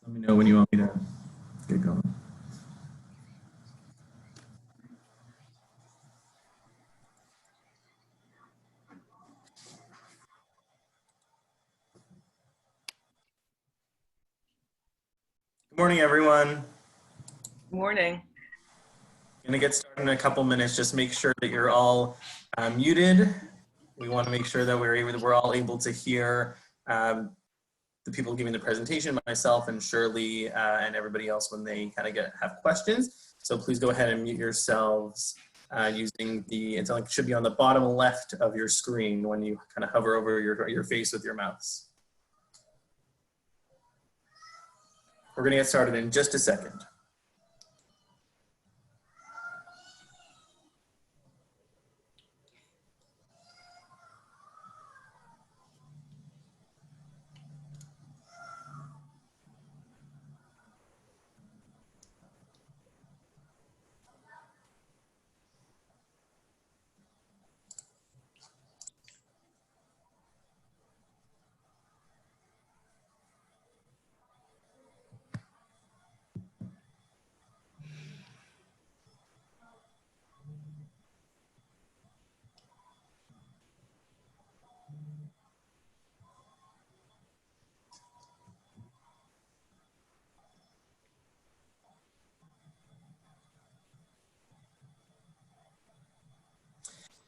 Let me know when you want me to get going. Good morning, everyone. Morning. I'm going to get started in a couple minutes. Just make sure that you're all muted. We want to make sure that we're all able to hear the people giving the presentation, myself and Shirley and everybody else when they kind of have questions. So please go ahead and mute yourselves using it should be on the bottom left of your screen when you kind of hover over your face with your mouse. We're going to get started in just a second.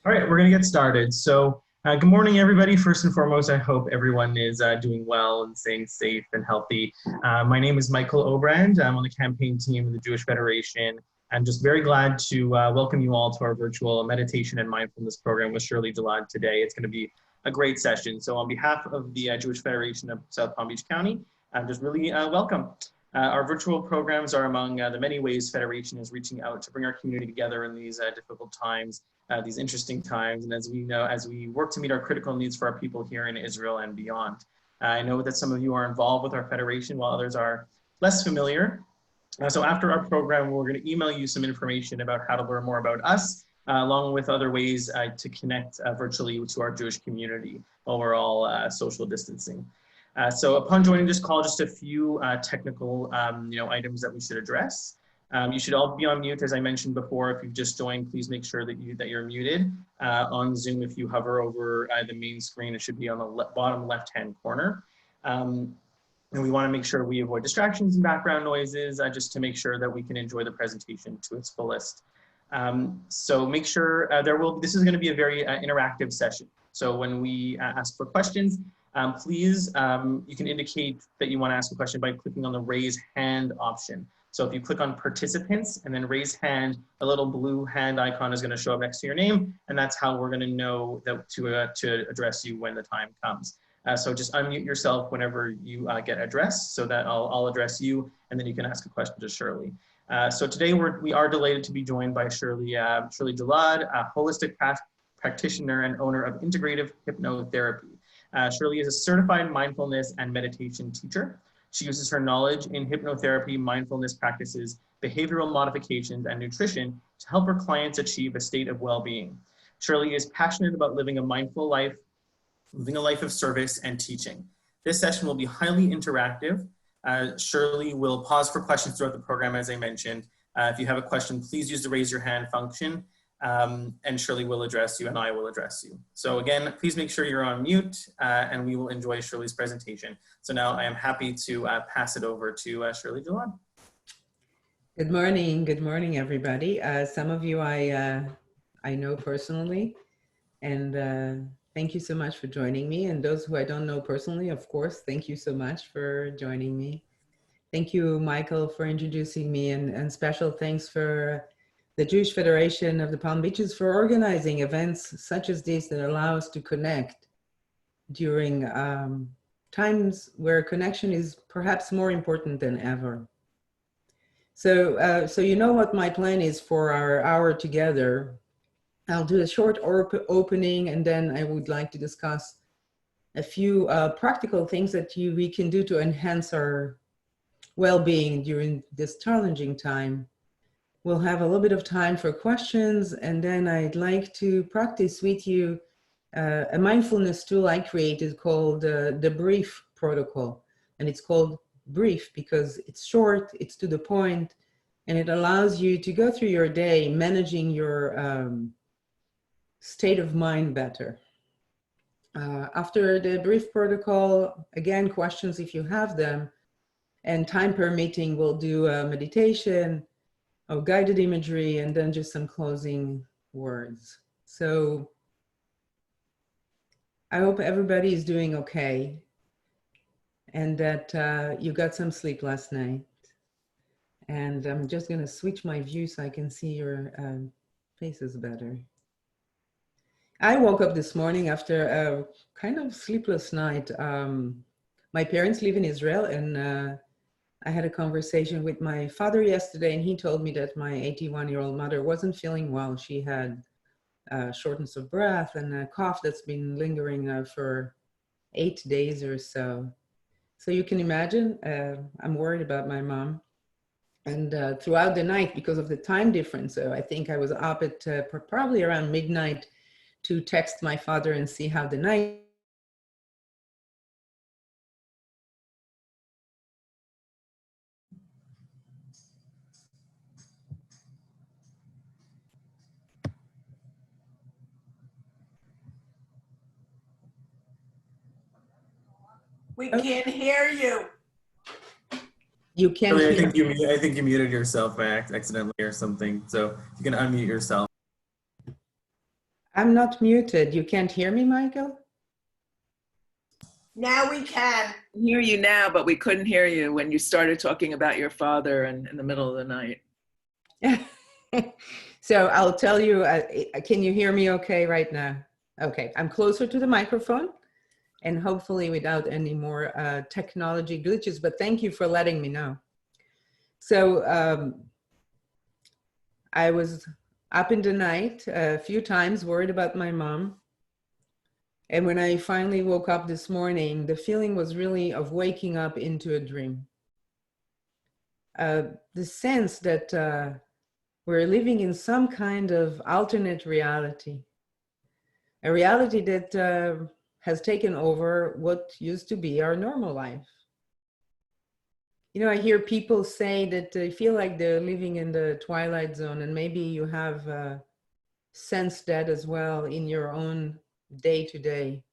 All right, we're going to get started. So good morning, everybody. First and foremost, I hope everyone is doing well and staying safe and healthy. My name is Michael Obrand. I'm on the campaign team of the Jewish Federation. I'm just very glad to welcome you all to our virtual meditation and mindfulness program with Shirly Gilad today. It's going to be a great session. So on behalf of the Jewish Federation of South Palm Beach County, I'm just really welcome. Our virtual programs are among the many ways Federation is reaching out to bring our community together in these difficult times. These interesting times, and as we work to meet our critical needs for our people here in Israel and beyond. I know that some of you are involved with our federation while others are less familiar. So after our program, we're going to email you some information about how to learn more about us, along with other ways to connect virtually to our Jewish community while we're all social distancing. So upon joining this call, just a few technical items that we should address. You should all be on mute, as I mentioned before. If you've just joined, please make sure that you're muted. On Zoom, if you hover over the main screen, it should be on the bottom left-hand corner. And we want to make sure we avoid distractions and background noises just to make sure that we can enjoy the presentation to its fullest. So make sure this is going to be a very interactive session. So when we ask for questions, please, you can indicate that you want to ask a question by clicking on the raise hand option. So if you click on participants and then raise hand, a little blue hand icon is going to show up next to your name, and that's how we're going to know that to address you when the time comes. So just unmute yourself whenever you get addressed, so that I'll address you, and then you can ask a question to Shirley. So today we are delighted to be joined by Shirly Gilad, a holistic practitioner and owner of Integrative Hypnotherapy. Shirley is a certified mindfulness and meditation teacher. She uses her knowledge in hypnotherapy, mindfulness practices, behavioral modifications, and nutrition to help her clients achieve a state of well-being. Shirley is passionate about living a mindful life, living a life of service and teaching. This session will be highly interactive. Shirley will pause for questions throughout the program, as I mentioned. If you have a question, please use the raise your hand function. And Shirley will address you and I will address you. So again, please make sure you're on mute and we will enjoy Shirley's presentation. So now I am happy to pass it over to Shirly Gilad. Good morning everybody. Some of you I know personally, and thank you so much for joining me. And those who I don't know personally, of course, thank you so much for joining me. Thank you, Michael, for introducing me, and special thanks for the Jewish Federation of the Palm Beaches for organizing events such as these that allow us to connect during times where connection is perhaps more important than ever. So you know what my plan is for our hour together. I'll do a short opening, and then I would like to discuss a few practical things that we can do to enhance our well-being during this challenging time. We'll have a little bit of time for questions, and then I'd like to practice with you a mindfulness tool I created called Debrief Protocol, and it's called brief because it's short, it's to the point, and it allows you to go through your day managing your state of mind better. After the brief protocol, again, questions if you have them, and time permitting, we'll do a meditation, a guided imagery, and then just some closing words. So I hope everybody is doing okay and that you got some sleep last night. And I'm just going to switch my view so I can see your faces better. I woke up this morning after a kind of sleepless night. My parents live in Israel, and I had a conversation with my father yesterday, and he told me that my 81-year-old mother wasn't feeling well. She had shortness of breath and a cough that's been lingering for 8 days or so. So you can imagine, I'm worried about my mom. And throughout the night, because of the time difference, so I think I was up at probably around midnight to text my father and see how the night. We can't hear you. You can't Shirley, hear. I think you muted yourself accidentally or something. So you can unmute yourself. I'm not muted. You can't hear me, Michael? Now we can. I hear you now, but we couldn't hear you when you started talking about your father in the middle of the night. So I'll tell you, can you hear me okay right now? Okay, I'm closer to the microphone and hopefully without any more technology glitches, but thank you for letting me know. So I was up in the night a few times, worried about my mom. And when I finally woke up this morning, the feeling was really of waking up into a dream. The sense that we're living in some kind of alternate reality, a reality that has taken over what used to be our normal life. You know, I hear people say that they feel like they're living in the twilight zone, and maybe you have sensed that as well in your own day-to-day.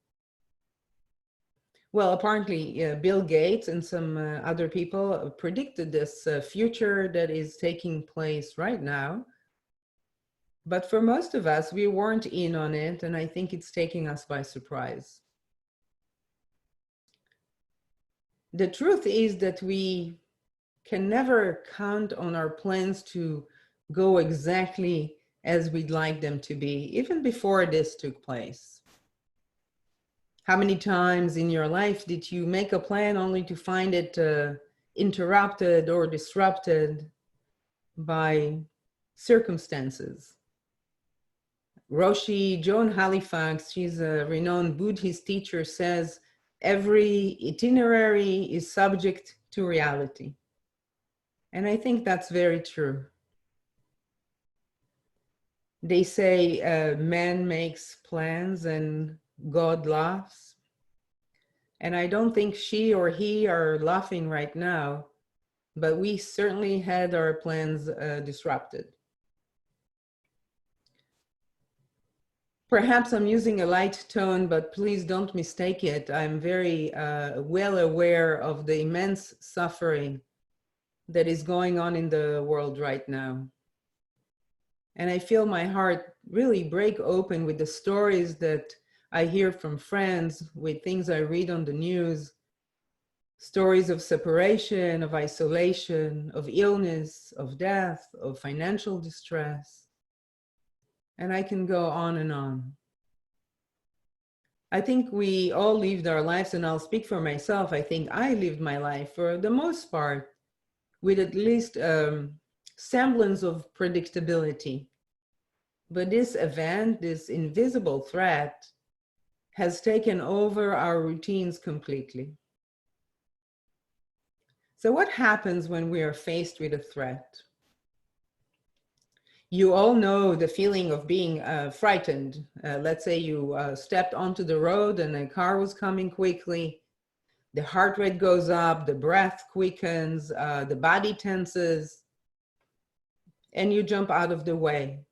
Well, apparently Bill Gates and some other people predicted this future that is taking place right now. But for most of us, we weren't in on it, and I think it's taking us by surprise. The truth is that we can never count on our plans to go exactly as we'd like them to be, even before this took place. How many times in your life did you make a plan only to find it interrupted or disrupted by circumstances? Roshi Joan Halifax, she's a renowned Buddhist teacher, says every itinerary is subject to reality. And I think that's very true. They say man makes plans and God laughs. And I don't think she or he are laughing right now, but we certainly had our plans disrupted. Perhaps I'm using a light tone, but please don't mistake it. I'm very well aware of the immense suffering that is going on in the world right now. And I feel my heart really break open with the stories that I hear from friends, with things I read on the news, stories of separation, of isolation, of illness, of death, of financial distress. And I can go on and on. I think we all lived our lives, and I'll speak for myself. I think I lived my life for the most part with at least semblance of predictability. But this event, this invisible threat, has taken over our routines completely. So what happens when we are faced with a threat? You all know the feeling of being frightened. Let's say you stepped onto the road and a car was coming quickly. The heart rate goes up, the breath quickens, the body tenses, and you jump out of the way.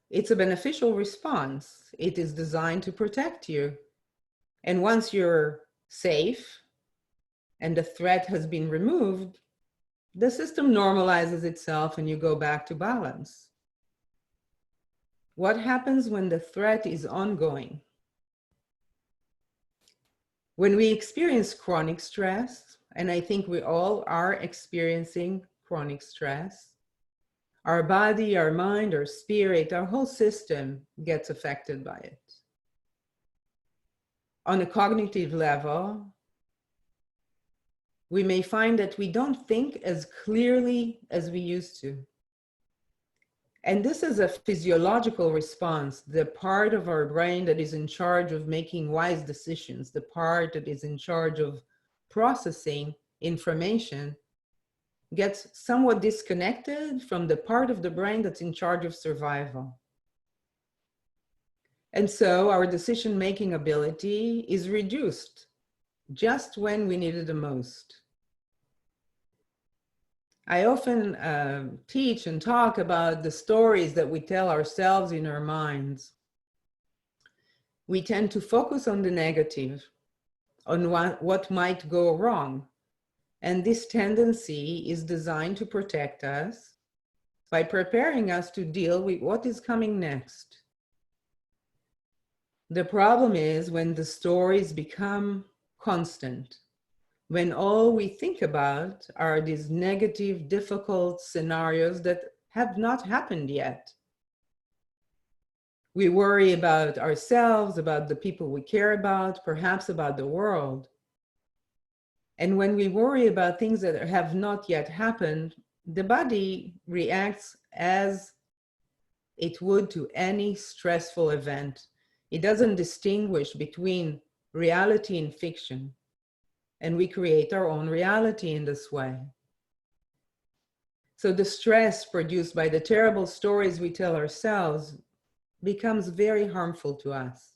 It's a beneficial response. It is designed to protect you. And once you're safe and the threat has been removed, the system normalizes itself and you go back to balance. What happens when the threat is ongoing? When we experience chronic stress, and I think we all are experiencing chronic stress, our body, our mind, our spirit, our whole system gets affected by it. On a cognitive level, we may find that we don't think as clearly as we used to. And this is a physiological response. The part of our brain that is in charge of making wise decisions, the part that is in charge of processing information, gets somewhat disconnected from the part of the brain that's in charge of survival. And so our decision-making ability is reduced just when we need it the most. I often teach and talk about the stories that we tell ourselves in our minds. We tend to focus on the negative, on what might go wrong. And this tendency is designed to protect us by preparing us to deal with what is coming next. The problem is when the stories become constant, when all we think about are these negative, difficult scenarios that have not happened yet. We worry about ourselves, about the people we care about, perhaps about the world. And when we worry about things that have not yet happened, the body reacts as it would to any stressful event. It doesn't distinguish between reality and fiction. And we create our own reality in this way. So the stress produced by the terrible stories we tell ourselves becomes very harmful to us.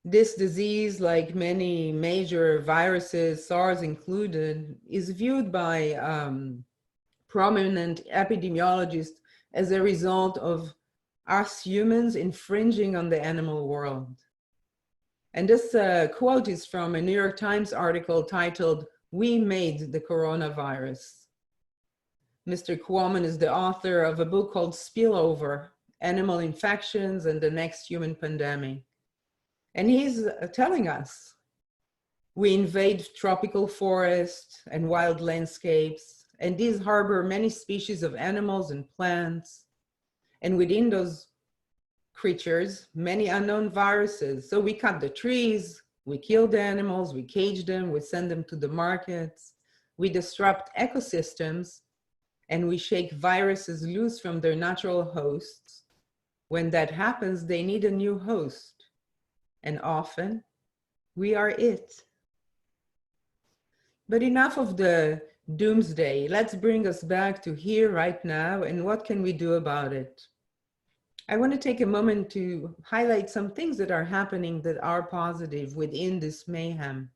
This disease, like many major viruses, SARS included, is viewed by prominent epidemiologists as a result of us humans infringing on the animal world. And this quote is from a New York Times article titled, "We Made the Coronavirus." Mr. Quammen is the author of a book called Spillover, Animal Infections and the Next Human Pandemic. And he's telling us, we invade tropical forests and wild landscapes, and these harbor many species of animals and plants. And within those creatures, many unknown viruses. So we cut the trees, we kill the animals, we cage them, we send them to the markets, we disrupt ecosystems, and we shake viruses loose from their natural hosts. When that happens, they need a new host. And often, we are it. But enough of the doomsday. Let's bring us back to here right now, and what can we do about it? I want to take a moment to highlight some things that are happening that are positive within this mayhem.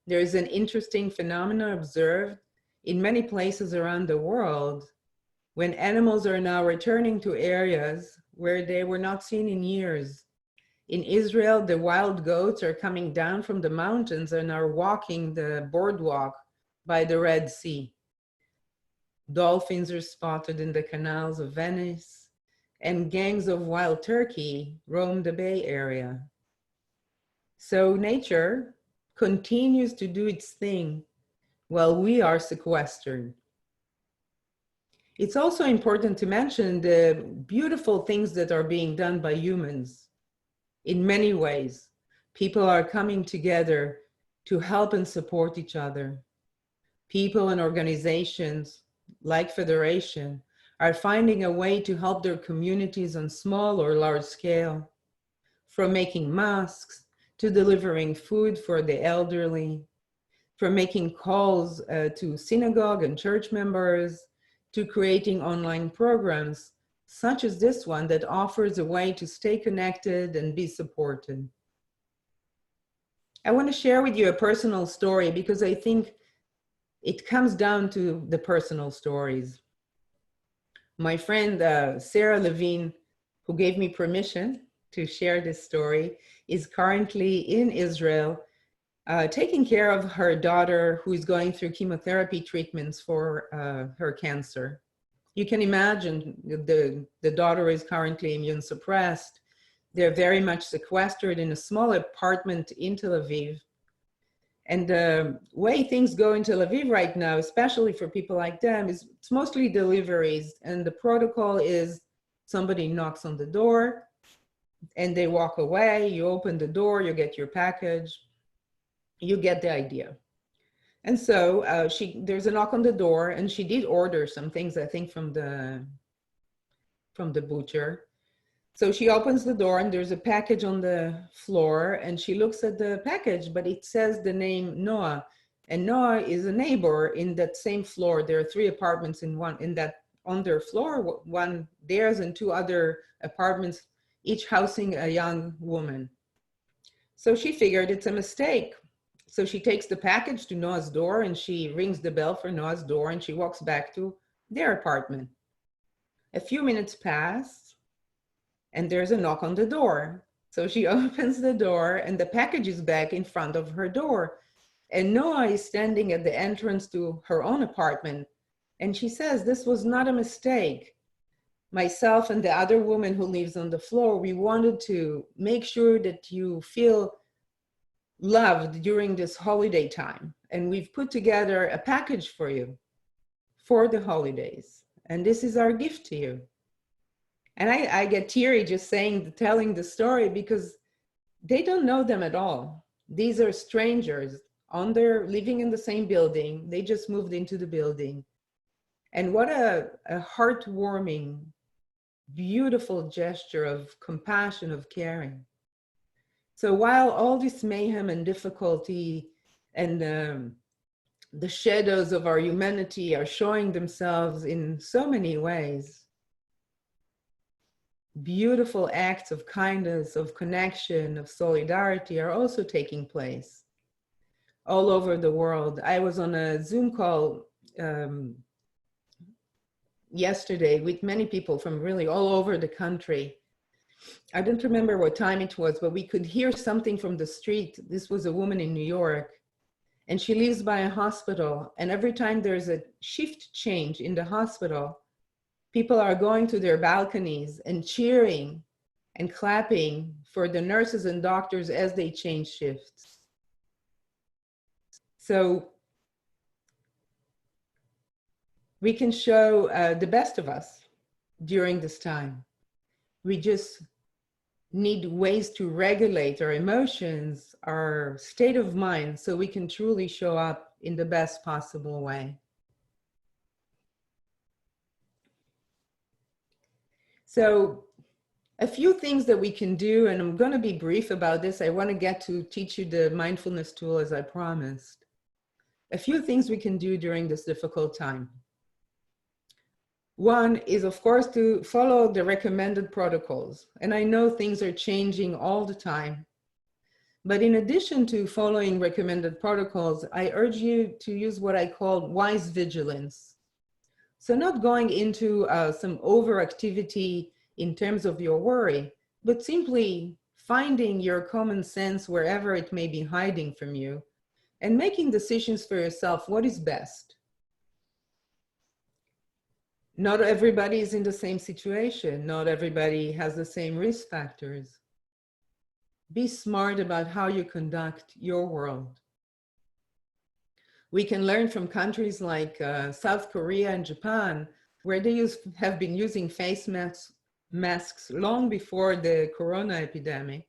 There is an interesting phenomenon observed in many places around the world when animals are now returning to areas where they were not seen in years. In Israel, the wild goats are coming down from the mountains and are walking the boardwalk by the Red Sea. Dolphins are spotted in the canals of Venice, and gangs of wild turkey roam the Bay Area. So nature continues to do its thing while we are sequestered. It's also important to mention the beautiful things that are being done by humans. In many ways, people are coming together to help and support each other. People and organizations like Federation are finding a way to help their communities on small or large scale, from making masks to delivering food for the elderly, from making calls to synagogue and church members, to creating online programs such as this one that offers a way to stay connected and be supported. I want to share with you a personal story because I think it comes down to the personal stories. My friend Sarah Levine, who gave me permission to share this story, is currently in Israel taking care of her daughter who is going through chemotherapy treatments for her cancer. You can imagine the daughter is currently immune suppressed. They're very much sequestered in a small apartment in Tel Aviv. And the way things go in Tel Aviv right now, especially for people like them, is it's mostly deliveries. And the protocol is somebody knocks on the door and they walk away. You open the door, you get your package, you get the idea. And so there's a knock on the door, and she did order some things, I think, from the butcher. So she opens the door and there's a package on the floor, and she looks at the package, but it says the name Noah, and Noah is a neighbor in that same floor. There are 3 apartments on their floor, one theirs and 2 other apartments, each housing a young woman. So she figured it's a mistake. So she takes the package to Noah's door and she rings the bell for Noah's door and she walks back to their apartment. A few minutes pass and there's a knock on the door. So she opens the door and the package is back in front of her door. And Noah is standing at the entrance to her own apartment. And she says, this was not a mistake. Myself and the other woman who lives on the floor, we wanted to make sure that you feel loved during this holiday time. And we've put together a package for you for the holidays. And this is our gift to you. And I get teary just telling the story because they don't know them at all. These are strangers living in the same building. They just moved into the building. And what a heartwarming, beautiful gesture of compassion, of caring. So while all this mayhem and difficulty and the shadows of our humanity are showing themselves in so many ways, beautiful acts of kindness, of connection, of solidarity are also taking place all over the world. I was on a Zoom call yesterday with many people from really all over the country. I don't remember what time it was, but we could hear something from the street. This was a woman in New York, and she lives by a hospital. And every time there's a shift change in the hospital, people are going to their balconies and cheering and clapping for the nurses and doctors as they change shifts. So we can show the best of us during this time. We just need ways to regulate our emotions, our state of mind, so we can truly show up in the best possible way. So a few things that we can do, and I'm going to be brief about this. I want to get to teach you the mindfulness tool as I promised. A few things we can do during this difficult time. One is, of course, to follow the recommended protocols. And I know things are changing all the time. But in addition to following recommended protocols, I urge you to use what I call wise vigilance. So not going into some overactivity in terms of your worry, but simply finding your common sense wherever it may be hiding from you and making decisions for yourself, what is best. Not everybody is in the same situation. Not everybody has the same risk factors. Be smart about how you conduct your world. We can learn from countries like South Korea and Japan, where they have been using face masks long before the corona epidemic.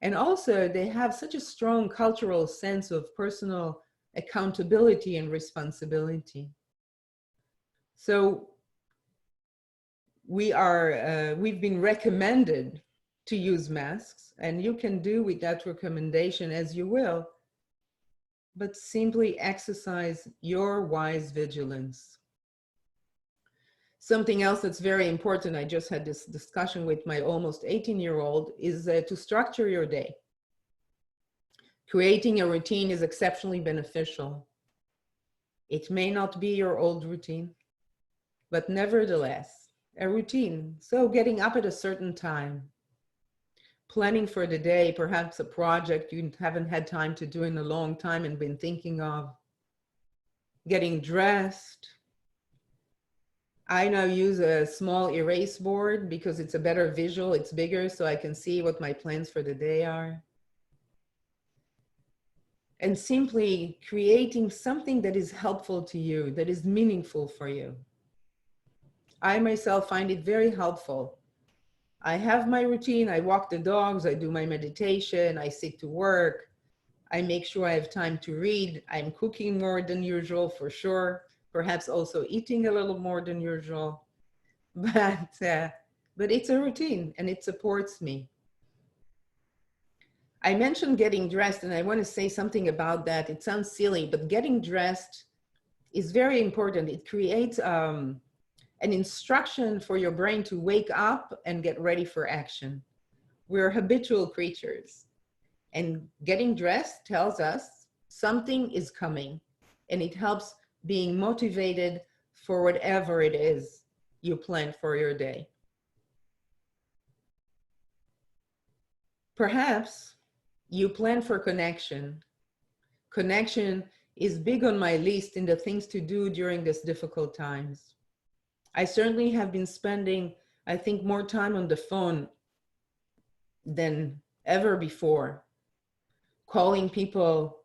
And also they have such a strong cultural sense of personal accountability and responsibility. So we've been recommended to use masks, and you can do with that recommendation as you will, but simply exercise your wise vigilance. Something else that's very important, I just had this discussion with my almost 18-year-old, is to structure your day. Creating a routine is exceptionally beneficial. It may not be your old routine, but nevertheless, a routine. So getting up at a certain time, planning for the day, perhaps a project you haven't had time to do in a long time and been thinking of, getting dressed. I now use a small erase board because it's a better visual, it's bigger, so I can see what my plans for the day are. And simply creating something that is helpful to you, that is meaningful for you. I myself find it very helpful. I have my routine, I walk the dogs, I do my meditation, I sit to work, I make sure I have time to read, I'm cooking more than usual for sure, perhaps also eating a little more than usual, but it's a routine and it supports me. I mentioned getting dressed, and I want to say something about that. It sounds silly, but getting dressed is very important. It creates an instruction for your brain to wake up and get ready for action. We're habitual creatures, and getting dressed tells us something is coming, and it helps being motivated for whatever it is you plan for your day. Perhaps you plan for connection. Connection is big on my list in the things to do during these difficult times. I certainly have been spending, I think, more time on the phone than ever before. Calling people,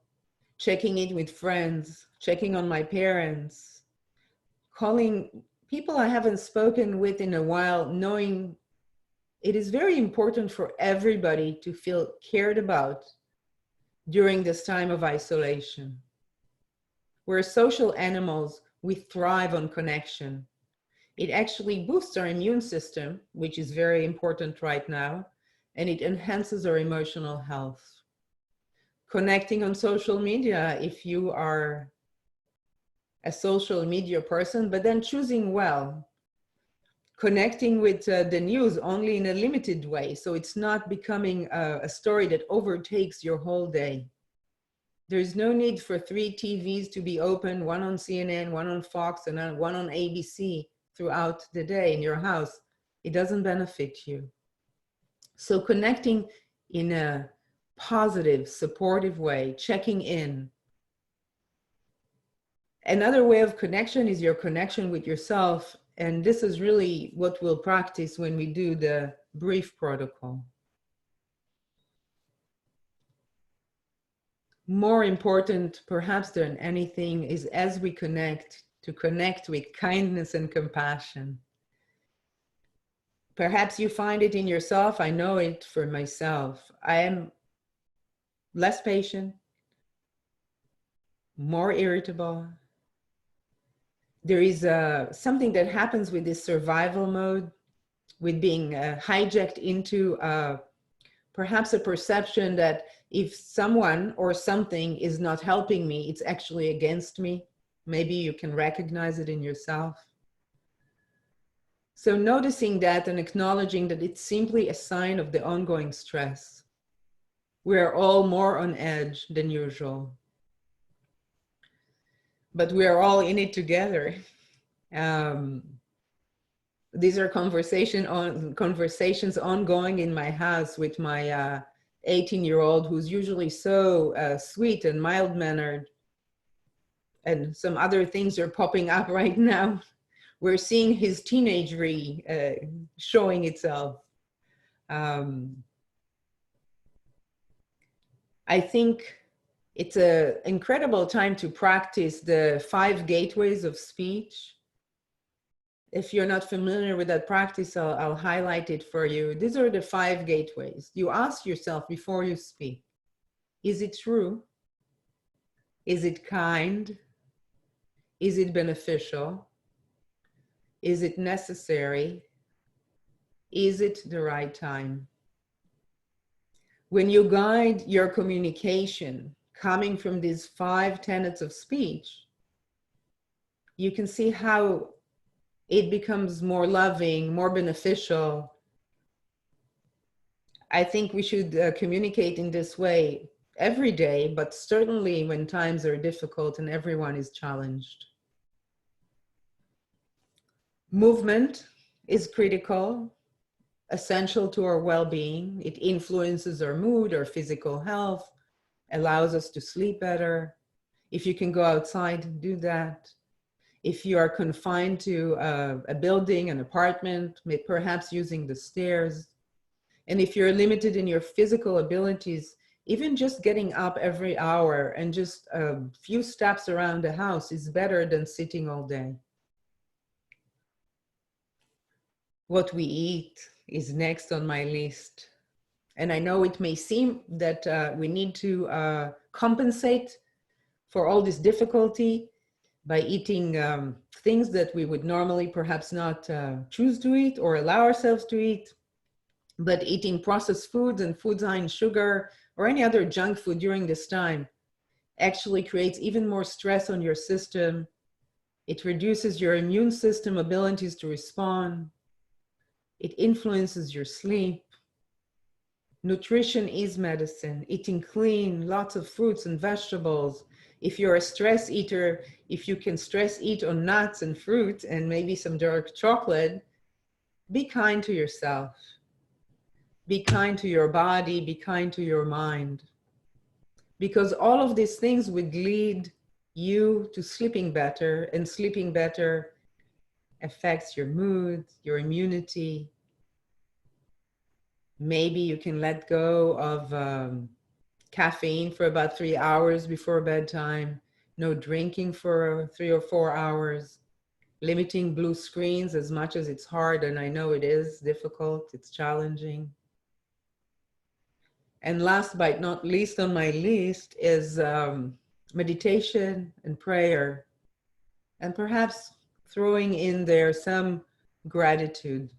checking in with friends, checking on my parents, calling people I haven't spoken with in a while, knowing it is very important for everybody to feel cared about during this time of isolation. We're social animals, we thrive on connection. It actually boosts our immune system, which is very important right now, and it enhances our emotional health. Connecting on social media, if you are a social media person, but then choosing well. Connecting with the news only in a limited way, so it's not becoming a story that overtakes your whole day. There's no need for 3 TVs to be open, one on CNN, one on Fox, and one on ABC throughout the day in your house. It doesn't benefit you. So connecting in a positive, supportive way, checking in. Another way of connection is your connection with yourself. And this is really what we'll practice when we do the Debrief Protocol. More important, perhaps, than anything is as we connect, to connect with kindness and compassion. Perhaps you find it in yourself. I know it for myself. I am less patient, more irritable. There is something that happens with this survival mode, with being hijacked into perhaps a perception that if someone or something is not helping me, it's actually against me. Maybe you can recognize it in yourself. So noticing that and acknowledging that it's simply a sign of the ongoing stress. We're all more on edge than usual. But we are all in it together. These are conversations ongoing in my house with my 18-year-old, who's usually so sweet and mild-mannered. And some other things are popping up right now. We're seeing his teenagery showing itself. I think it's an incredible time to practice the 5 gateways of speech. If you're not familiar with that practice, I'll highlight it for you. These are the 5 gateways. You ask yourself before you speak, is it true? Is it kind? Is it beneficial? Is it necessary? Is it the right time? When you guide your communication coming from these 5 tenets of speech, you can see how it becomes more loving, more beneficial. I think we should communicate in this way every day, but certainly when times are difficult and everyone is challenged. Movement is critical, essential to our well-being. It influences our mood, our physical health, allows us to sleep better. If you can go outside, do that. If you are confined to a building, an apartment, perhaps using the stairs. And if you're limited in your physical abilities, even just getting up every hour and just a few steps around the house is better than sitting all day. What we eat is next on my list. And I know it may seem that we need to compensate for all this difficulty by eating things that we would normally perhaps not choose to eat or allow ourselves to eat. But eating processed foods and foods high in sugar or any other junk food during this time actually creates even more stress on your system. It reduces your immune system abilities to respond. It influences your sleep. Nutrition is medicine. Eating clean, lots of fruits and vegetables. If you're a stress eater, if you can stress eat on nuts and fruit and maybe some dark chocolate, be kind to yourself. Be kind to your body, be kind to your mind. Because all of these things would lead you to sleeping better, and sleeping better affects your mood, your immunity. Maybe you can let go of caffeine for about 3 hours before bedtime, no drinking for 3 or 4 hours, limiting blue screens as much as it's hard, and I know it is difficult, it's challenging. And last but not least on my list is meditation and prayer, and perhaps throwing in there some gratitude.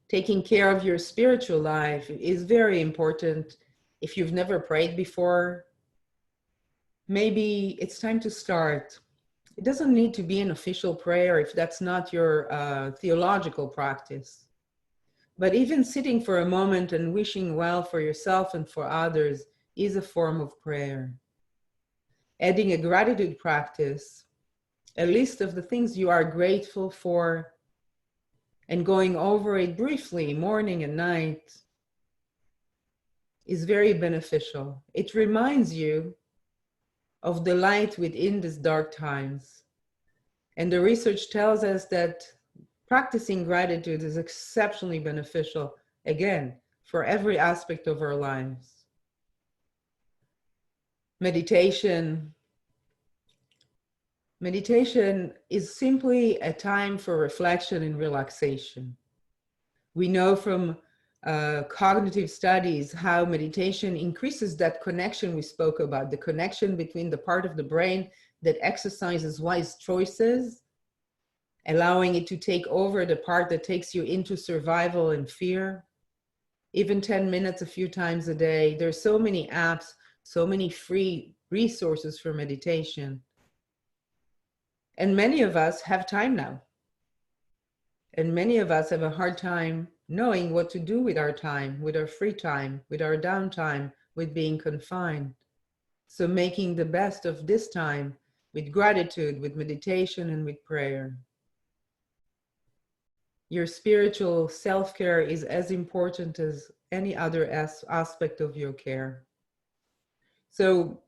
Taking care of your spiritual life is very important. If you've never prayed before, maybe it's time to start. It doesn't need to be an official prayer if that's not your theological practice. But even sitting for a moment and wishing well for yourself and for others is a form of prayer. Adding a gratitude practice, a list of the things you are grateful for, and going over it briefly, morning and night, is very beneficial. It reminds you of the light within these dark times. And the research tells us that practicing gratitude is exceptionally beneficial, again, for every aspect of our lives. Meditation is simply a time for reflection and relaxation. We know from cognitive studies how meditation increases that connection we spoke about, the connection between the part of the brain that exercises wise choices, allowing it to take over the part that takes you into survival and fear. Even 10 minutes a few times a day. There's so many apps, so many free resources for meditation. And many of us have time now. And many of us have a hard time knowing what to do with our time, with our free time, with our downtime, with being confined. So making the best of this time with gratitude, with meditation, and with prayer. Your spiritual self-care is as important as any other aspect of your care. So,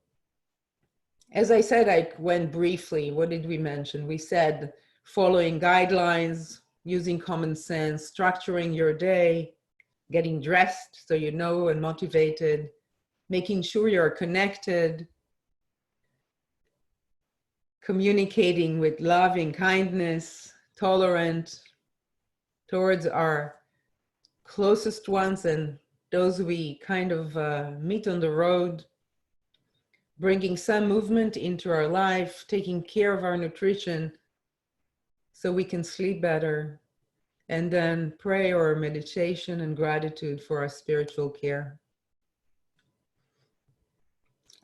as I said, I went briefly. What did we mention? We said following guidelines, using common sense, structuring your day, getting dressed so you know and motivated, making sure you're connected, communicating with loving kindness, tolerant towards our closest ones and those we kind of meet on the road, bringing some movement into our life, taking care of our nutrition so we can sleep better, and then prayer or meditation and gratitude for our spiritual care.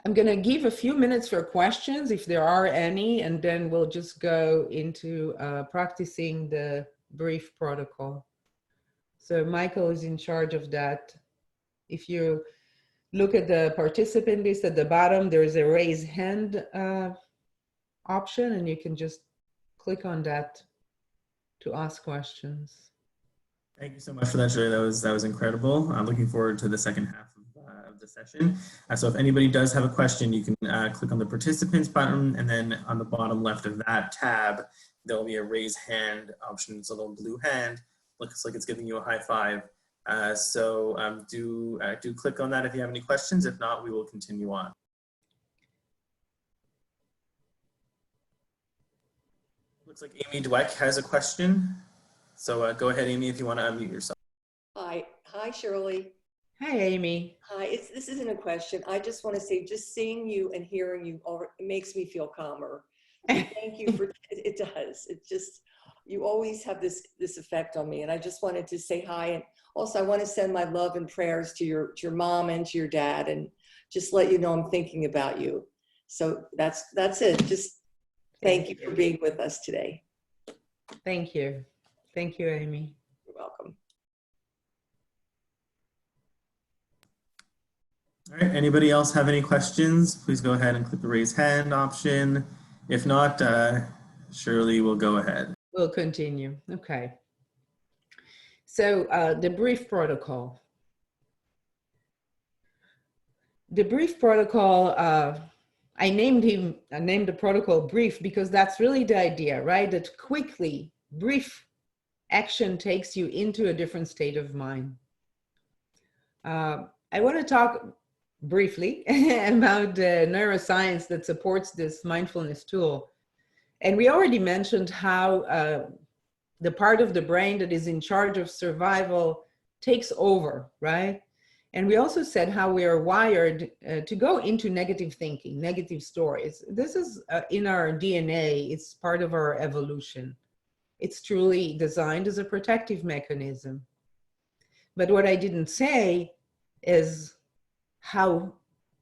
I'm going to give a few minutes for questions if there are any, and then we'll just go into practicing the brief protocol. So Michael is in charge of that. If you look at the participant list at the bottom, there's a raise hand option, and you can just click on that to ask questions. Thank you so much for that, Shirley. That was incredible. I'm looking forward to the second half of the session. So if anybody does have a question, you can click on the participants button, and then on the bottom left of that tab, there'll be a raise hand option. It's a little blue hand. Looks like it's giving you a high five. Do click on that if you have any questions. If not, we will continue on. Looks like Amy Dweck has a question. So go ahead, Amy, if you want to unmute yourself. Hi, Shirley. Hi, Amy. Hi, this isn't a question. I just want to say, just seeing you and hearing you makes me feel calmer. Thank you for, it does. It just, you always have this effect on me. And I just wanted to say hi. And also I want to send my love and prayers to your mom and to your dad, and just let you know I'm thinking about you. So that's it. Just thank you for being with us today. Thank you. Thank you, Amy. You're welcome. All right, anybody else have any questions? Please go ahead and click the raise hand option. If not, Shirley will go ahead. We'll continue. Okay. So the brief protocol. The brief protocol, I named the protocol brief because that's really the idea, right? That quickly, brief action takes you into a different state of mind. I want to talk briefly about the neuroscience that supports this mindfulness tool. And we already mentioned how the part of the brain that is in charge of survival takes over, right? And we also said how we are wired to go into negative thinking, negative stories. This is in our DNA. It's part of our evolution. It's truly designed as a protective mechanism. But what I didn't say is how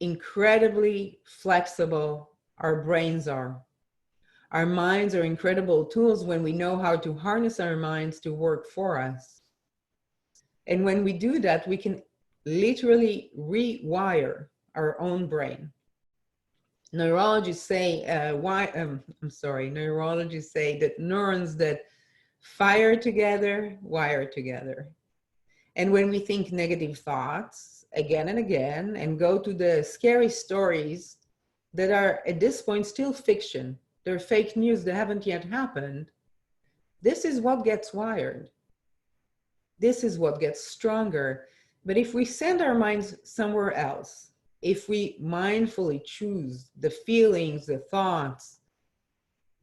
incredibly flexible our brains are. Our minds are incredible tools when we know how to harness our minds to work for us. And when we do that, we can literally rewire our own brain. Neurologists say neurologists say that neurons that fire together, wire together. And when we think negative thoughts again and again and go to the scary stories that are at this point still fiction, they're fake news that haven't yet happened, this is what gets wired. This is what gets stronger. But if we send our minds somewhere else, if we mindfully choose the feelings, the thoughts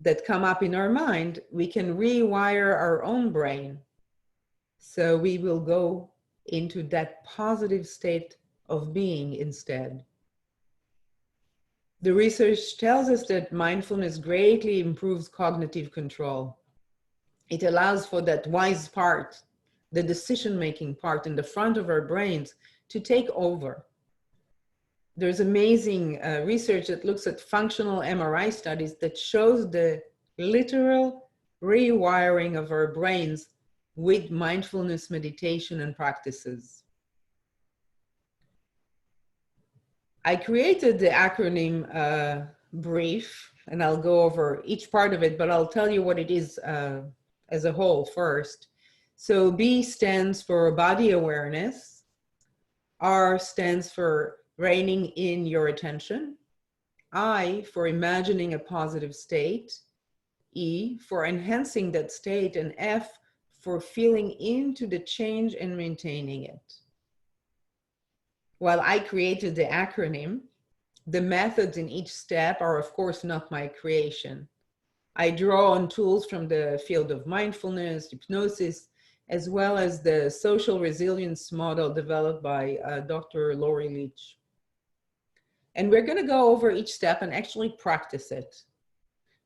that come up in our mind, we can rewire our own brain. So we will go into that positive state of being instead. The research tells us that mindfulness greatly improves cognitive control. It allows for that wise part, the decision-making part in the front of our brains, to take over. There's amazing research that looks at functional MRI studies that shows the literal rewiring of our brains with mindfulness meditation and practices. I created the acronym BRIEF, and I'll go over each part of it, but I'll tell you what it is as a whole first. So B stands for body awareness. R stands for reining in your attention. I for imagining a positive state. E for enhancing that state, and F for feeling into the change and maintaining it. While I created the acronym, the methods in each step are of course not my creation. I draw on tools from the field of mindfulness, hypnosis, as well as the social resilience model developed by Dr. Lori Leach. And we're going to go over each step and actually practice it.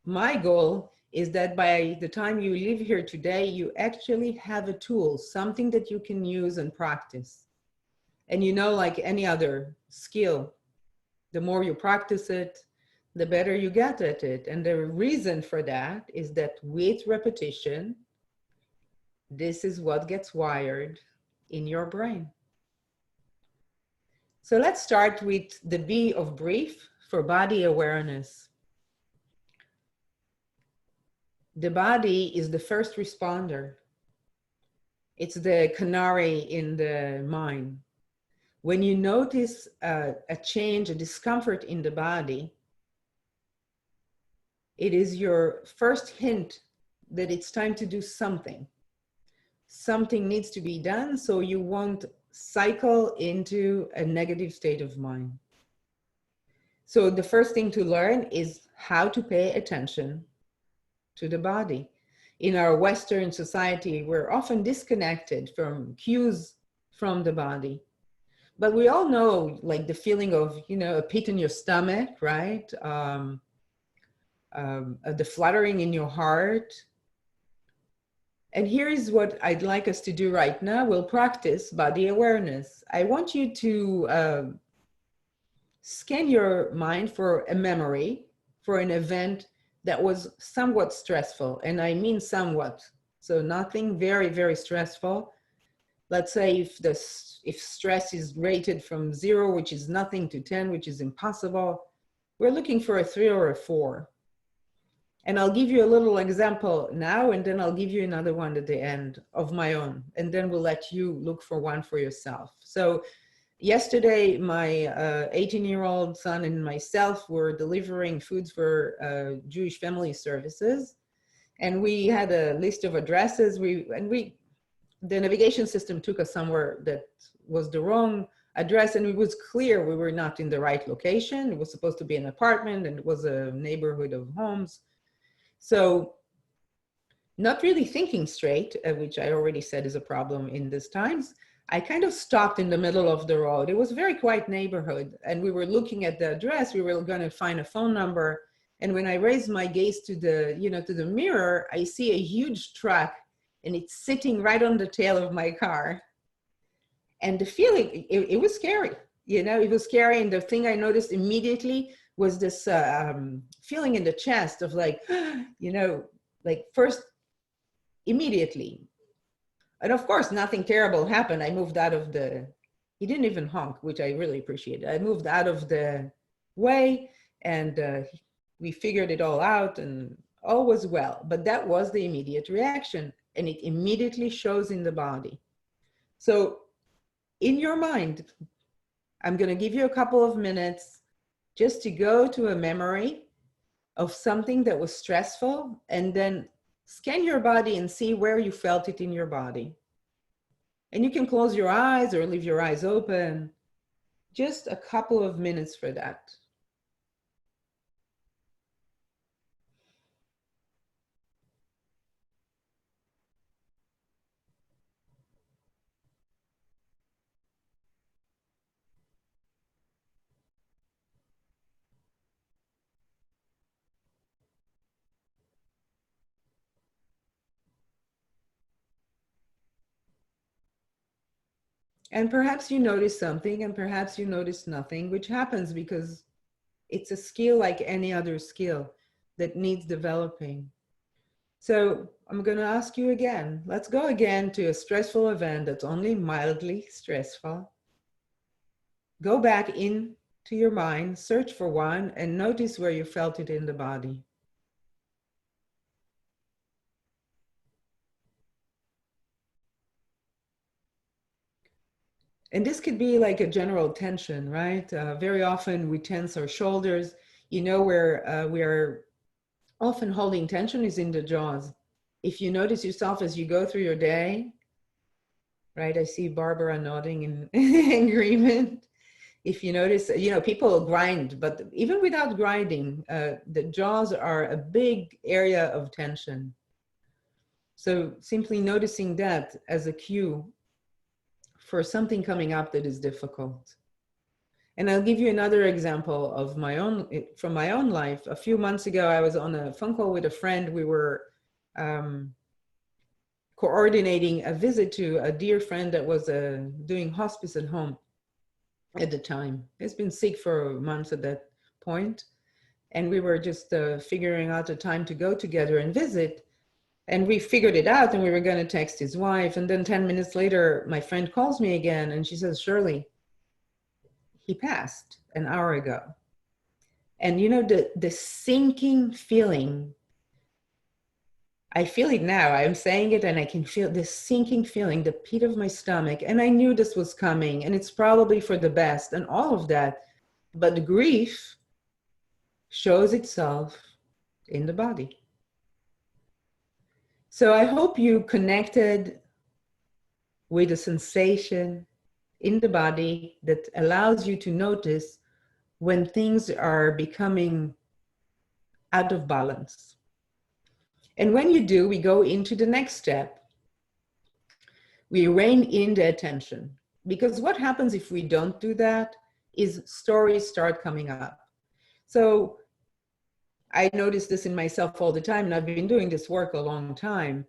My goal is that by the time you leave here today, you actually have a tool, something that you can use and practice. And you know, like any other skill, The more you practice it, the better you get at it. And the reason for that is that with repetition, this is what gets wired in your brain. So let's start with the B of brief for body awareness. The body is the first responder. It's the canary in the mine. When you notice a change, a discomfort in the body, it is your first hint that it's time to do something. Something needs to be done so you won't cycle into a negative state of mind. So the first thing to learn is how to pay attention to the body. In our Western society, we're often disconnected from cues from the body. But we all know, like, the feeling of, you know, a pit in your stomach, right? The fluttering in your heart. And here is what I'd like us to do right now. We'll practice body awareness. I want you to scan your mind for a memory, for an event that was somewhat stressful. And I mean somewhat. So nothing very, very stressful. Let's say if stress is rated from 0, which is nothing, to 10, which is impossible, we're looking for a 3 or a 4. And I'll give you a little example now, and then I'll give you another one at the end of my own. And then we'll let you look for one for yourself. So yesterday, my 18-year-old son and myself were delivering foods for Jewish family services. And we had a list of addresses. The navigation system took us somewhere that was the wrong address, and it was clear we were not in the right location. It was supposed to be an apartment, and it was a neighborhood of homes. So not really thinking straight, which I already said is a problem in these times, I kind of stopped in the middle of the road. It was a very quiet neighborhood, and we were looking at the address. We were going to find a phone number. And when I raised my gaze to the mirror, I see a huge truck, and it's sitting right on the tail of my car. And the feeling, it was scary. You know, it was scary. And the thing I noticed immediately was this feeling in the chest of like, you know, like first, immediately. And of course, nothing terrible happened. I moved out of he didn't even honk, which I really appreciated. I moved out of the way, and we figured it all out, and all was well. But that was the immediate reaction, and it immediately shows in the body. So in your mind, I'm going to give you a couple of minutes just to go to a memory of something that was stressful, and then scan your body and see where you felt it in your body. And you can close your eyes or leave your eyes open. Just a couple of minutes for that. And perhaps you notice something, and perhaps you notice nothing, which happens because it's a skill like any other skill that needs developing. So I'm going to ask you again. Let's go again to a stressful event that's only mildly stressful. Go back into your mind, search for one, and notice where you felt it in the body. And this could be like a general tension, right? Very often we tense our shoulders. You know, where we are often holding tension is in the jaws. If you notice yourself as you go through your day, right? I see Barbara nodding in agreement. If you notice, you know, people grind, but even without grinding, the jaws are a big area of tension. So simply noticing that as a cue for something coming up that is difficult. And I'll give you another example of from my own life. A few months ago, I was on a phone call with a friend. We were coordinating a visit to a dear friend that was doing hospice at home. at the time. He's been sick for months at that point. And we were just figuring out a time to go together and visit. And we figured it out and we were going to text his wife. And then 10 minutes later, my friend calls me again and she says, Shirley, he passed an hour ago. And you know, the sinking feeling, I feel it now. I'm saying it and I can feel the sinking feeling, the pit of my stomach. And I knew this was coming and it's probably for the best and all of that. But the grief shows itself in the body. So I hope you connected with a sensation in the body that allows you to notice when things are becoming out of balance. And when you do, we go into the next step. We rein in the attention. Because what happens if we don't do that is stories start coming up. So I notice this in myself all the time, and I've been doing this work a long time.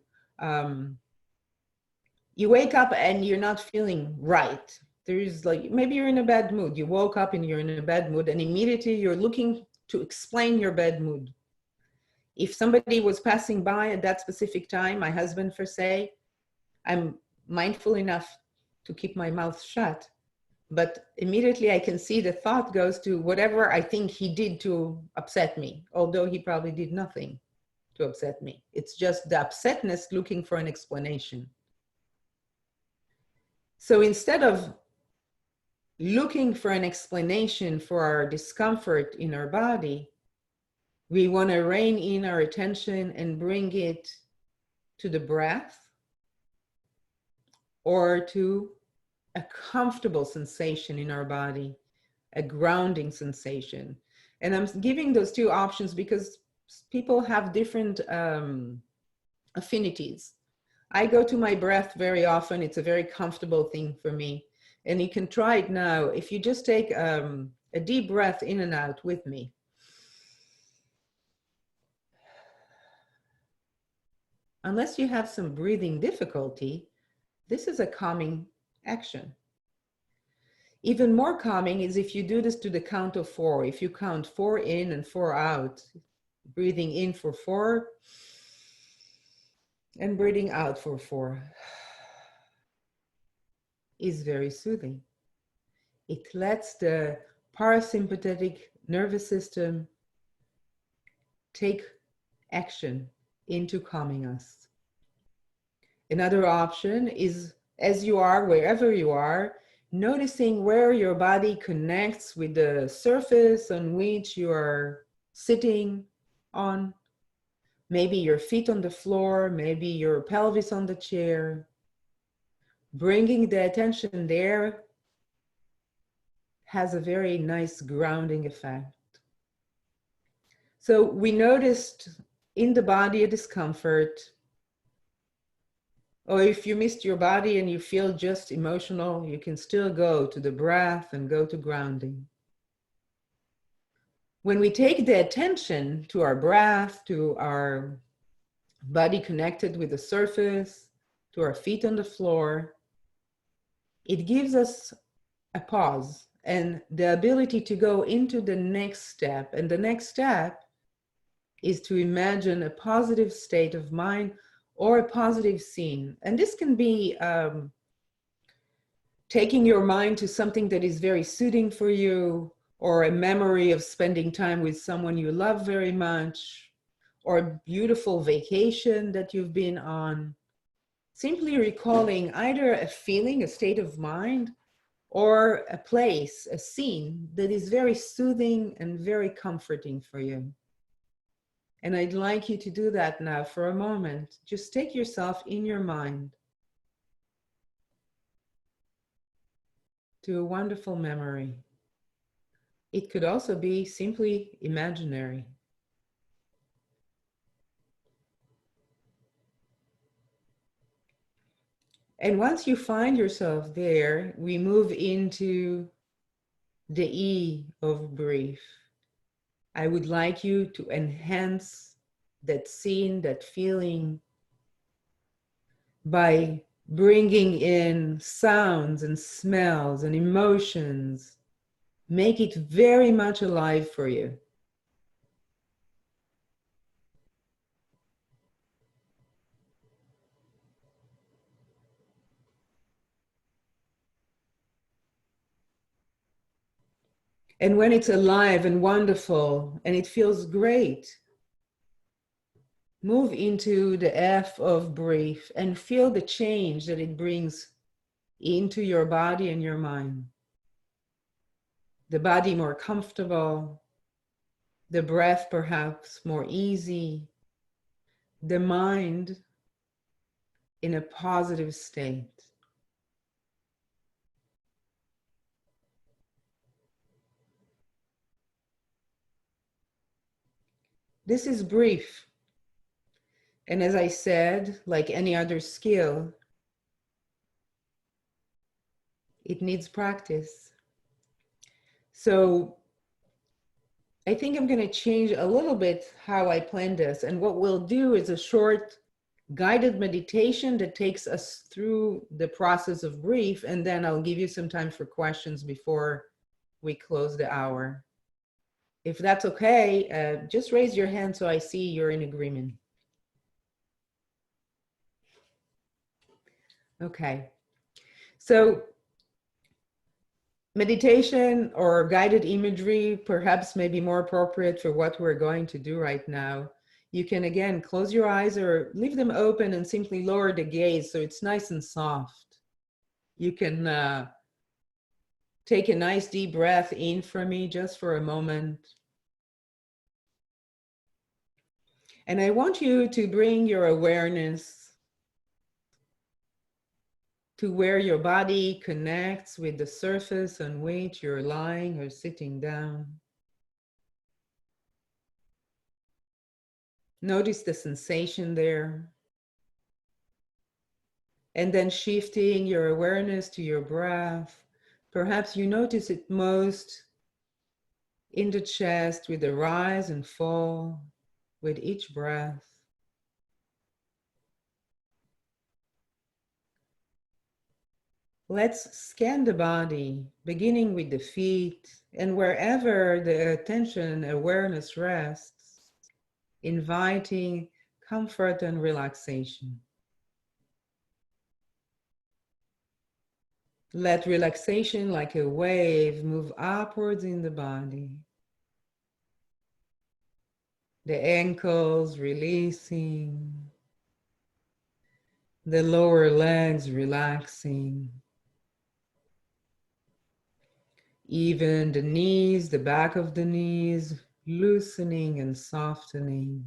You wake up and you're not feeling right. There's like, maybe you're in a bad mood. You woke up and you're in a bad mood and immediately you're looking to explain your bad mood. If somebody was passing by at that specific time, my husband per se, I'm mindful enough to keep my mouth shut. But immediately I can see the thought goes to whatever I think he did to upset me, although he probably did nothing to upset me. It's just the upsetness looking for an explanation. So instead of looking for an explanation for our discomfort in our body, we want to rein in our attention and bring it to the breath or to a comfortable sensation in our body, a grounding sensation. And I'm giving those two options because people have different affinities. I go to my breath very often. It's a very comfortable thing for me. And you can try it now. If you just take a deep breath in and out with me. Unless you have some breathing difficulty, this is a calming action. Even more calming is if you do this to the count of 4. If you count 4 in and 4 out, breathing in for 4 and breathing out for 4 is very soothing. It lets the parasympathetic nervous system take action into calming us. Another option is, as you are, wherever you are, noticing where your body connects with the surface on which you are sitting on. Maybe your feet on the floor, maybe your pelvis on the chair. Bringing the attention there has a very nice grounding effect. So we noticed in the body a discomfort, or if you missed your body and you feel just emotional, you can still go to the breath and go to grounding. When we take the attention to our breath, to our body connected with the surface, to our feet on the floor, it gives us a pause and the ability to go into the next step. And the next step is to imagine a positive state of mind or a positive scene. And this can be taking your mind to something that is very soothing for you, or a memory of spending time with someone you love very much, or a beautiful vacation that you've been on. Simply recalling either a feeling, a state of mind, or a place, a scene that is very soothing and very comforting for you. And I'd like you to do that now for a moment. Just take yourself in your mind to a wonderful memory. It could also be simply imaginary. And once you find yourself there, we move into the E of brief. I would like you to enhance that scene, that feeling, by bringing in sounds and smells and emotions. Make it very much alive for you. And when it's alive and wonderful and it feels great, move into the F of brief and feel the change that it brings into your body and your mind. The body more comfortable, the breath perhaps more easy, the mind in a positive state. This is brief. And as I said, like any other skill, it needs practice. So I think I'm going to change a little bit how I plan this. And what we'll do is a short guided meditation that takes us through the process of brief. And then I'll give you some time for questions before we close the hour. If that's okay, just raise your hand so I see you're in agreement. Okay. So meditation or guided imagery perhaps may be more appropriate for what we're going to do right now. You can, again, close your eyes or leave them open and simply lower the gaze so it's nice and soft. You can take a nice deep breath in for me just for a moment. And I want you to bring your awareness to where your body connects with the surface on which you're lying or sitting down. Notice the sensation there. And then shifting your awareness to your breath. Perhaps you notice it most in the chest with the rise and fall with each breath. Let's scan the body, beginning with the feet, and wherever the attention awareness rests, inviting comfort and relaxation. Let relaxation like a wave move upwards in the body. The ankles releasing, the lower legs relaxing, even the knees, the back of the knees, loosening and softening.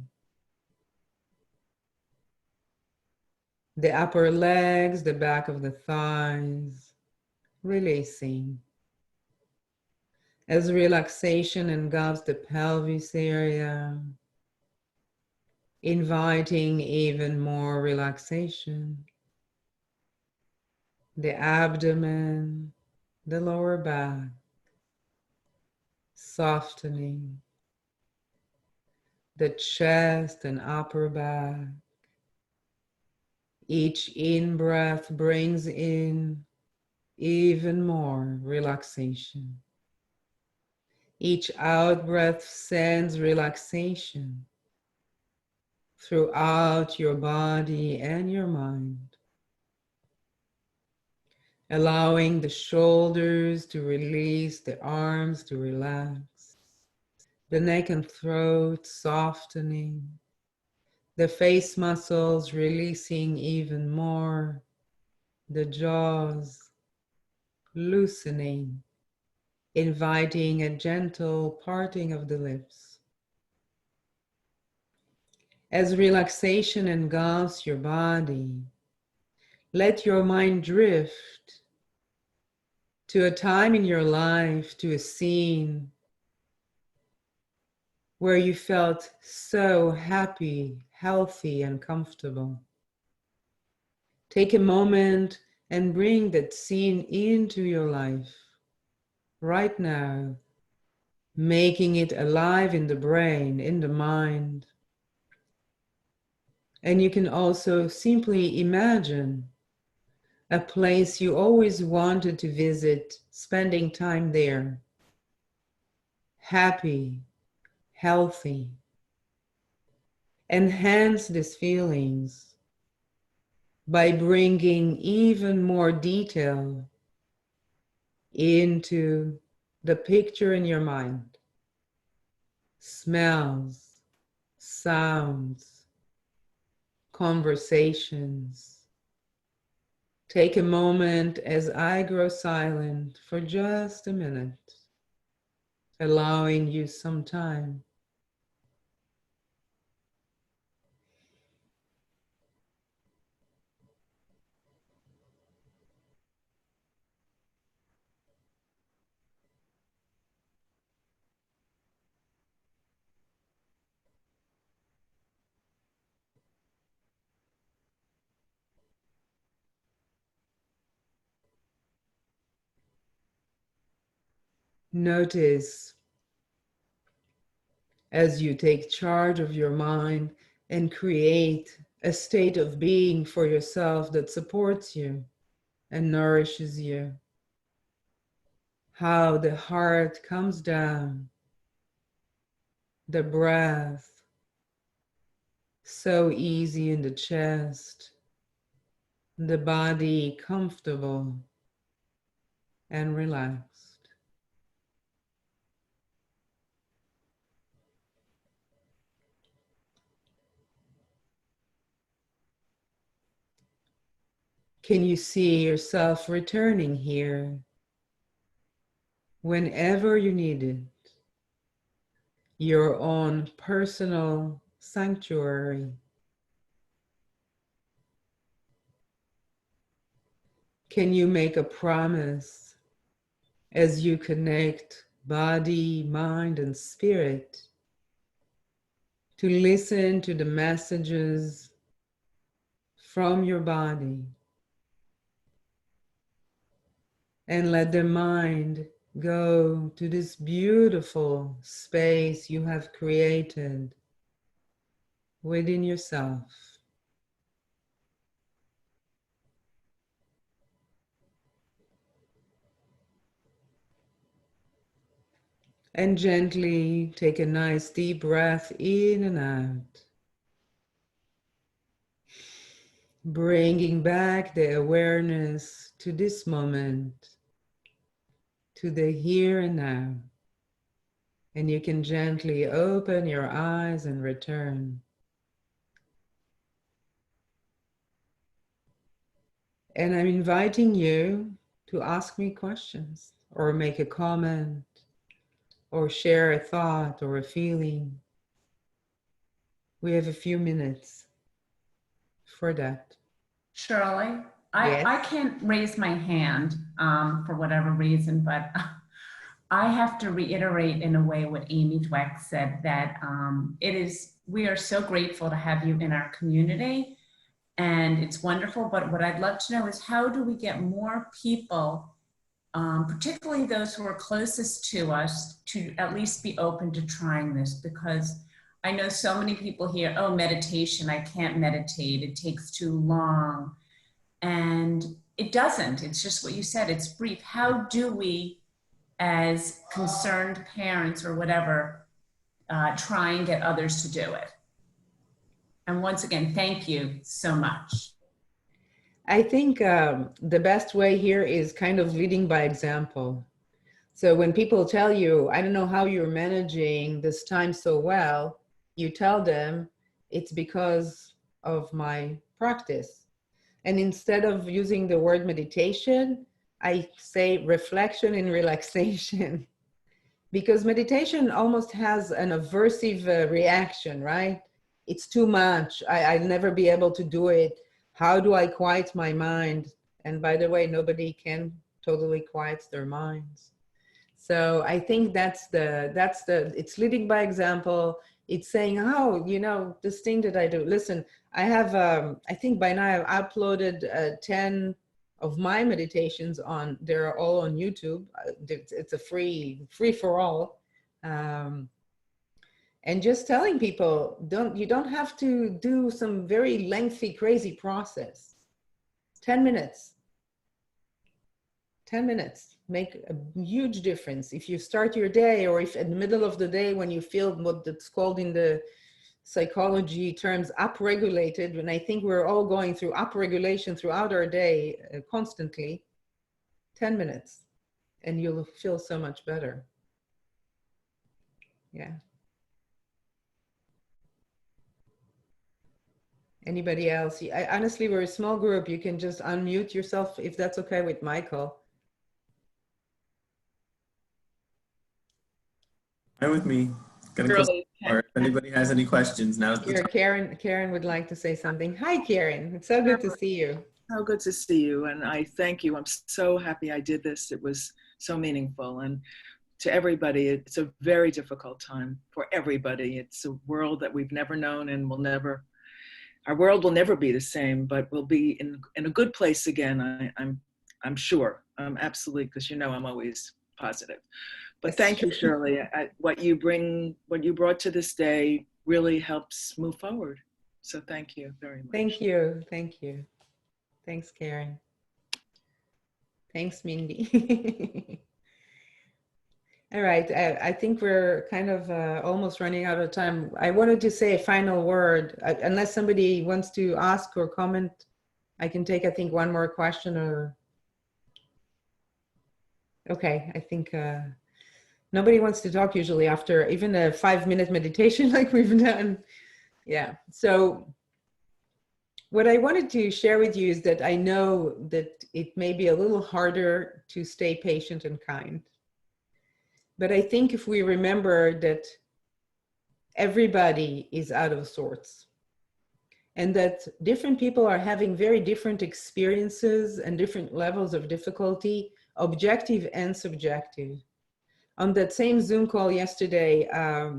The upper legs, the back of the thighs, releasing. As relaxation engulfs the pelvis area, inviting even more relaxation. The abdomen, the lower back, softening. The chest and upper back. Each in-breath brings in even more relaxation. Each out-breath sends relaxation throughout your body and your mind. Allowing the shoulders to release, the arms to relax, the neck and throat softening, the face muscles releasing even more, the jaws loosening, inviting a gentle parting of the lips. As relaxation engulfs your body, let your mind drift to a time in your life, to a scene where you felt so happy, healthy, and comfortable. Take a moment and bring that scene into your life right now, making it alive in the brain, in the mind. And you can also simply imagine a place you always wanted to visit, spending time there, happy, healthy. Enhance these feelings by bringing even more detail into the picture in your mind. Smells, sounds, conversations. Take a moment as I grow silent for just a minute, allowing you some time. Notice as you take charge of your mind and create a state of being for yourself that supports you and nourishes you, how the heart comes down, the breath, so easy in the chest, the body comfortable and relaxed. Can you see yourself returning here whenever you need it? Your own personal sanctuary. Can you make a promise as you connect body, mind, and spirit to listen to the messages from your body and let the mind go to this beautiful space you have created within yourself? And gently take a nice deep breath in and out, bringing back the awareness to this moment, to the here and now. And you can gently open your eyes and return. And I'm inviting you to ask me questions or make a comment or share a thought or a feeling. We have a few minutes for that. Shirley, Yes. I can't raise my hand for whatever reason, but I have to reiterate in a way what Amy Dweck said, that we are so grateful to have you in our community, and it's wonderful. But what I'd love to know is, how do we get more people, particularly those who are closest to us, to at least be open to trying this? Because I know so many people hear, oh, meditation, I can't meditate, it takes too long. And it doesn't. It's just what you said, it's brief. How do we, as concerned parents or whatever, try and get others to do it? And once again, thank you so much. I think the best way here is kind of leading by example. So when people tell you, I don't know how you're managing this time so well, you tell them it's because of my practice. And instead of using the word meditation, I say reflection and relaxation. Because meditation almost has an aversive reaction, right? It's too much. I'll never be able to do it. How do I quiet my mind? And by the way, nobody can totally quiet their minds. So I think it's leading by example. It's saying, oh, you know, this thing that I do. Listen, I have, I think by now I've uploaded 10 of my meditations they're all on YouTube. It's a free for all. And just telling people, you don't have to do some very lengthy, crazy process. 10 minutes, 10 minutes make a huge difference. If you start your day, or if in the middle of the day when you feel what it's called in the psychology terms upregulated, and I think we're all going through upregulation throughout our day constantly, 10 minutes and you'll feel so much better. Yeah. Anybody else? Honestly, we're a small group. You can just unmute yourself if that's okay with Michael. Fine with me. Gonna close the door. If anybody has any questions, now's the time. Karen would like to say something. Hi, Karen. It's so good to see you. So good to see you, and I thank you. I'm so happy I did this. It was so meaningful, and to everybody, it's a very difficult time for everybody. It's a world that we've never known and will never. Our world will never be the same, but we'll be in a good place again. I'm sure. Absolutely, because you know I'm always positive. But thank you, Shirley. What you brought to this day really helps move forward. So thank you very much. Thank you. Thank you. Thanks, Karen. Thanks, Mindy. All right. I think we're kind of almost running out of time. I wanted to say a final word. Unless somebody wants to ask or comment, I can take, I think, one more question or... Okay, I think nobody wants to talk usually after even a 5-minute meditation like we've done. Yeah, so what I wanted to share with you is that I know that it may be a little harder to stay patient and kind. But I think if we remember that everybody is out of sorts and that different people are having very different experiences and different levels of difficulty, objective and subjective. On that same Zoom call yesterday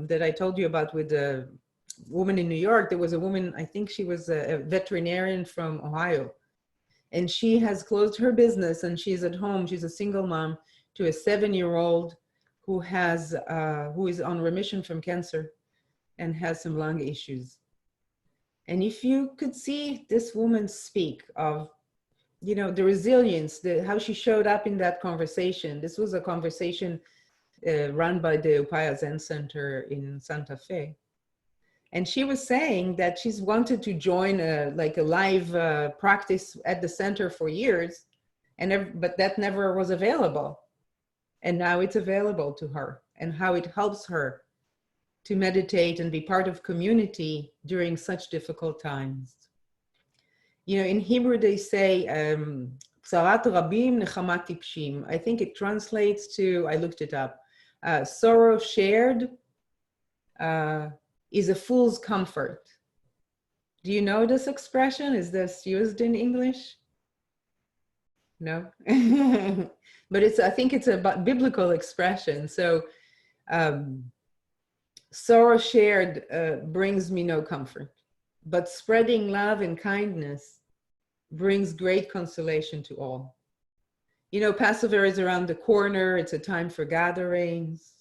that I told you about with the woman in New York, there was a woman, I think she was a veterinarian from Ohio, and she has closed her business and she's at home. She's a single mom to a 7-year-old who is on remission from cancer and has some lung issues. And if you could see this woman speak of, you know, the resilience, how she showed up in that conversation. This was a conversation run by the Upaya Zen Center in Santa Fe. And she was saying that she's wanted to join a live practice at the center for years, but that never was available. And now it's available to her, and how it helps her to meditate and be part of community during such difficult times. You know, in Hebrew they say, Tzarat rabim nechamat tipshim. I think it translates to, I looked it up, sorrow shared is a fool's comfort. Do you know this expression? Is this used in English? No? But I think it's a biblical expression. So sorrow shared brings me no comfort, but spreading love and kindness brings great consolation to all. You know, Passover is around the corner. It's a time for gatherings.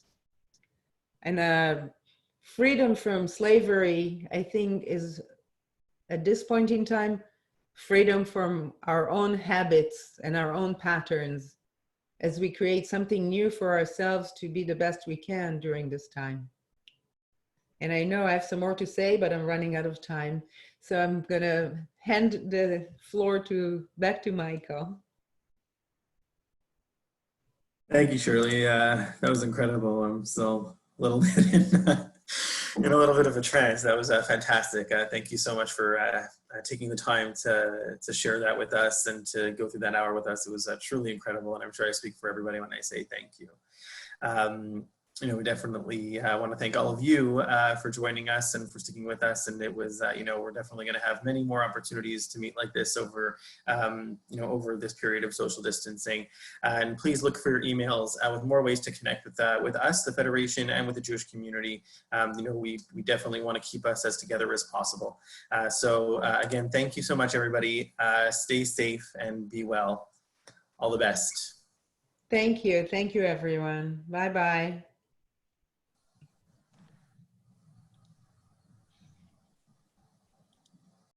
And freedom from slavery, I think, is at this point in time, freedom from our own habits and our own patterns as we create something new for ourselves to be the best we can during this time. And I know I have some more to say, but I'm running out of time. So I'm gonna hand the floor back to Michael. Thank you, Shirley. That was incredible. I'm still a little bit in a little bit of a trance. That was fantastic. Thank you so much for taking the time to share that with us and to go through that hour with us. It was truly incredible, and I'm sure I speak for everybody when I say thank you. You know, we definitely want to thank all of you for joining us and for sticking with us. And it was, you know, we're definitely going to have many more opportunities to meet like this over, you know, over this period of social distancing. And please look for your emails with more ways to connect with us, the Federation, and with the Jewish community. You know, we definitely want to keep us as together as possible. So again, thank you so much, everybody. Stay safe and be well. All the best. Thank you. Thank you, everyone. Bye-bye.